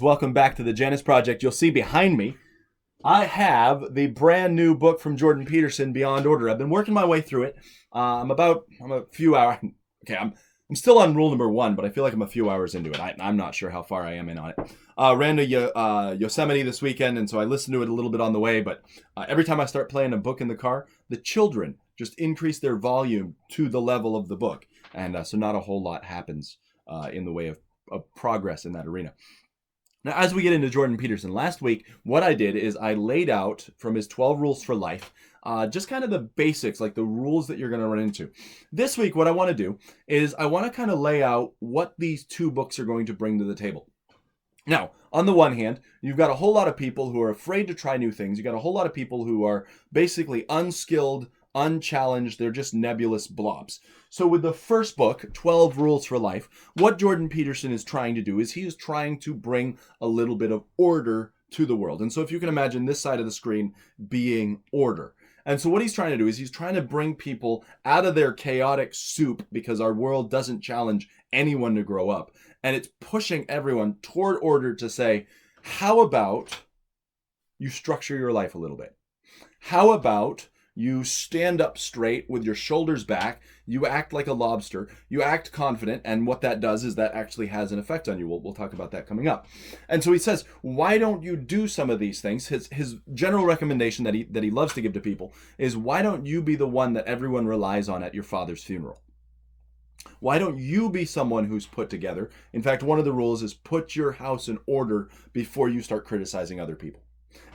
Welcome back to the Janus Project. You'll see behind me, I have the brand new book from Jordan Peterson, Beyond Order. I've been working my way through it. I'm a few hours. Okay, I'm still on rule number 1, but I feel like I'm a few hours into it. I'm not sure how far I am in on it. Ran to Yosemite this weekend, and so I listened to it a little bit on the way. But every time I start playing a book in the car, the children just increase their volume to the level of the book, and so not a whole lot happens in the way of progress in that arena. Now, as we get into Jordan Peterson, last week, what I did is I laid out from his 12 rules for life, just kind of the basics, like the rules that you're going to run into. This week, what I want to do is I want to kind of lay out what these two books are going to bring to the table. Now, on the one hand, you've got a whole lot of people who are afraid to try new things. You've got a whole lot of people who are basically unskilled, unchallenged. They're just nebulous blobs. So with the first book, 12 Rules for Life, what Jordan Peterson is trying to do is he is trying to bring a little bit of order to the world. And so if you can imagine this side of the screen being order. And so what he's trying to do is he's trying to bring people out of their chaotic soup, because our world doesn't challenge anyone to grow up. And it's pushing everyone toward order to say, how about you structure your life a little bit? How about you stand up straight with your shoulders back, you act like a lobster, you act confident, and what that does is that actually has an effect on you. We'll talk about that coming up. And so he says, why don't you do some of these things? His general recommendation that he loves to give to people is, why don't you be the one that everyone relies on at your father's funeral? Why don't you be someone who's put together? In fact, one of the rules is put your house in order before you start criticizing other people.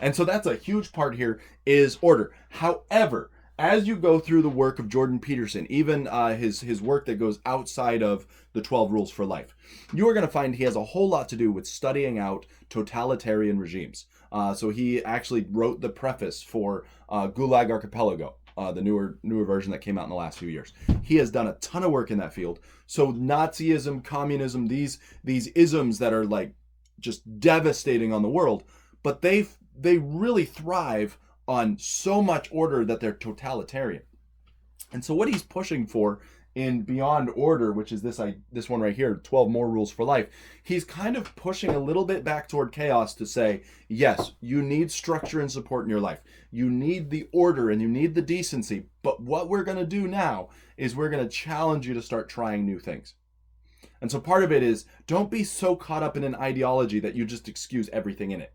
And so that's a huge part here, is order. However, as you go through the work of Jordan Peterson, even his work that goes outside of the 12 Rules for Life, you are going to find he has a whole lot to do with studying out totalitarian regimes. So he actually wrote the preface for Gulag Archipelago, the newer version that came out in the last few years. He has done a ton of work in that field. So Nazism, communism, these isms that are like just devastating on the world, but they really thrive on so much order that they're totalitarian. And so what he's pushing for in Beyond Order, which is this one right here, 12 More Rules for Life, he's kind of pushing a little bit back toward chaos to say, yes, you need structure and support in your life. You need the order and you need the decency. But what we're going to do now is we're going to challenge you to start trying new things. And so part of it is, don't be so caught up in an ideology that you just excuse everything in it.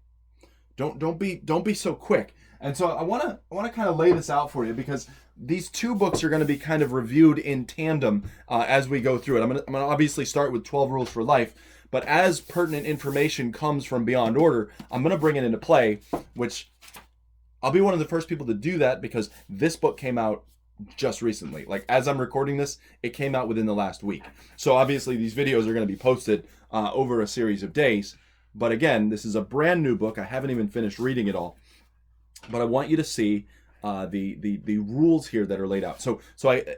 Don't be so quick. And so I want to kind of lay this out for you, because these two books are going to be kind of reviewed in tandem as we go through it. I'm going to obviously start with 12 Rules for Life, but as pertinent information comes from Beyond Order, I'm going to bring it into play, which I'll be one of the first people to do that, because this book came out just recently. Like, as I'm recording this, it came out within the last week. So obviously these videos are going to be posted over a series of days. But again, this is a brand new book. I haven't even finished reading it all, but I want you to see the rules here that are laid out. So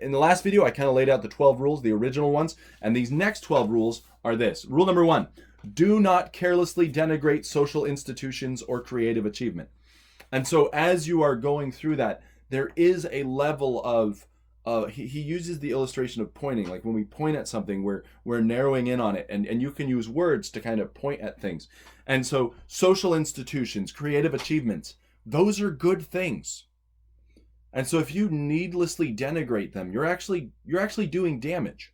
in the last video, I kind of laid out the 12 rules, the original ones, and these next 12 rules are this. Rule number 1, do not carelessly denigrate social institutions or creative achievement. And so as you are going through that, there is a level of he uses the illustration of pointing. Like when we point at something, we're narrowing in on it, and you can use words to kind of point at things. And so social institutions, creative achievements, those are good things. And so if you needlessly denigrate them, you're actually doing damage.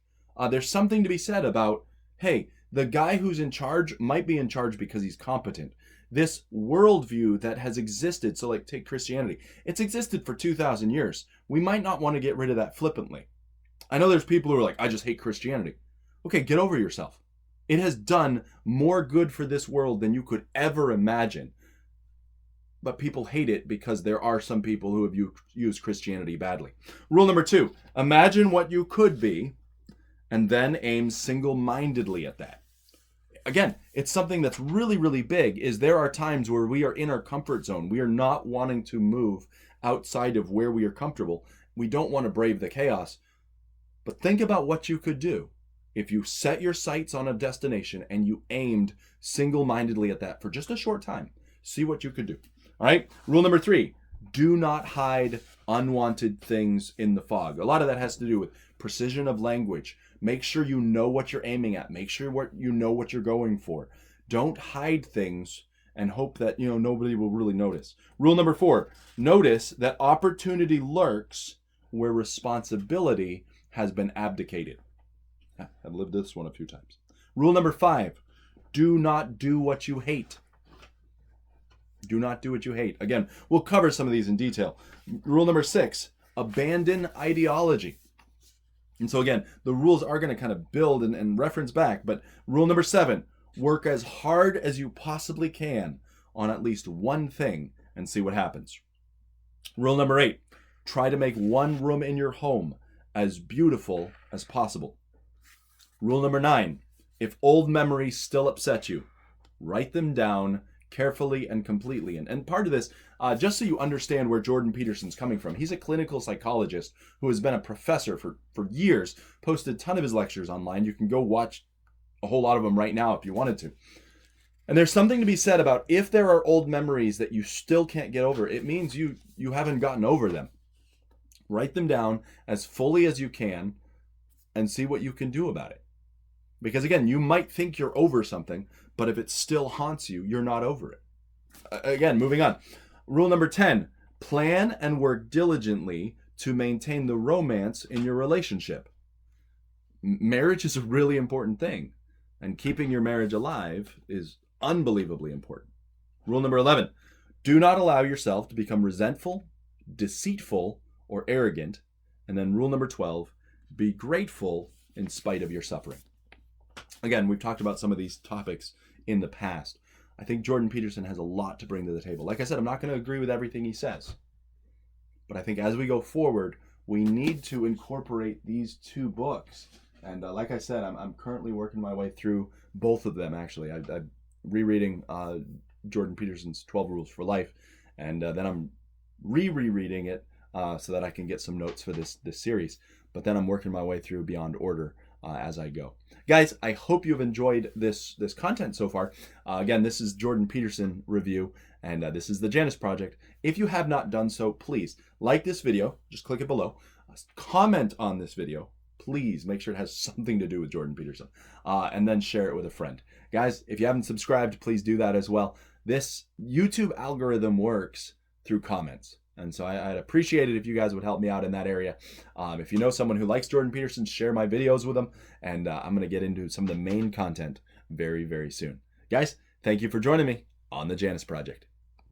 There's something to be said about, hey, the guy who's in charge might be in charge because he's competent. This worldview that has existed, so like take Christianity, it's existed for 2,000 years. We might not want to get rid of that flippantly. I know there's people who are like, I just hate Christianity. Okay, get over yourself. It has done more good for this world than you could ever imagine. But people hate it because there are some people who have used Christianity badly. Rule number 2, imagine what you could be and then aim single-mindedly at that. Again, it's something that's really, really big, is there are times where we are in our comfort zone. We are not wanting to move outside of where we are comfortable. We don't want to brave the chaos. But think about what you could do if you set your sights on a destination and you aimed single-mindedly at that for just a short time. See what you could do. All right. Rule number 3, do not hide unwanted things in the fog. A lot of that has to do with precision of language. Make sure you know what you're aiming at. Make sure you know what you're going for. Don't hide things and hope that, nobody will really notice. Rule number 4, notice that opportunity lurks where responsibility has been abdicated. I've lived this one a few times. Rule number 5, do not do what you hate. Do not do what you hate. Again, we'll cover some of these in detail. Rule number 6, abandon ideology. And so again, the rules are going to kind of build and reference back. But rule number 7, work as hard as you possibly can on at least one thing and see what happens. Rule number 8, try to make one room in your home as beautiful as possible. Rule number 9, if old memories still upset you, write them down carefully and completely. And part of this, just so you understand where Jordan Peterson's coming from, he's a clinical psychologist who has been a professor for years, posted a ton of his lectures online. You can go watch a whole lot of them right now if you wanted to. And there's something to be said about if there are old memories that you still can't get over, it means you haven't gotten over them. Write them down as fully as you can and see what you can do about it. Because again, you might think you're over something, but if it still haunts you, you're not over it. Again, moving on. Rule number 10, plan and work diligently to maintain the romance in your relationship. Marriage is a really important thing, and keeping your marriage alive is unbelievably important. Rule number 11, do not allow yourself to become resentful, deceitful, or arrogant. And then rule number 12, be grateful in spite of your suffering. Again, we've talked about some of these topics in the past. I think Jordan Peterson has a lot to bring to the table. Like I said, I'm not going to agree with everything he says. But I think as we go forward, we need to incorporate these two books. And like I said, I'm currently working my way through both of them, actually. I'm rereading Jordan Peterson's 12 Rules for Life. And then I'm rereading it so that I can get some notes for this series. But then I'm working my way through Beyond Order as I go. Guys, I hope you've enjoyed this content so far. Again, this is Jordan Peterson review, and this is the Janus Project. If you have not done so, please like this video. Just click it below. Comment on this video. Please make sure it has something to do with Jordan Peterson. And then share it with a friend. Guys, if you haven't subscribed, please do that as well. This YouTube algorithm works through comments. And so I'd appreciate it if you guys would help me out in that area. If you know someone who likes Jordan Peterson, share my videos with them. And I'm going to get into some of the main content very, very soon. Guys, thank you for joining me on the Janus Project.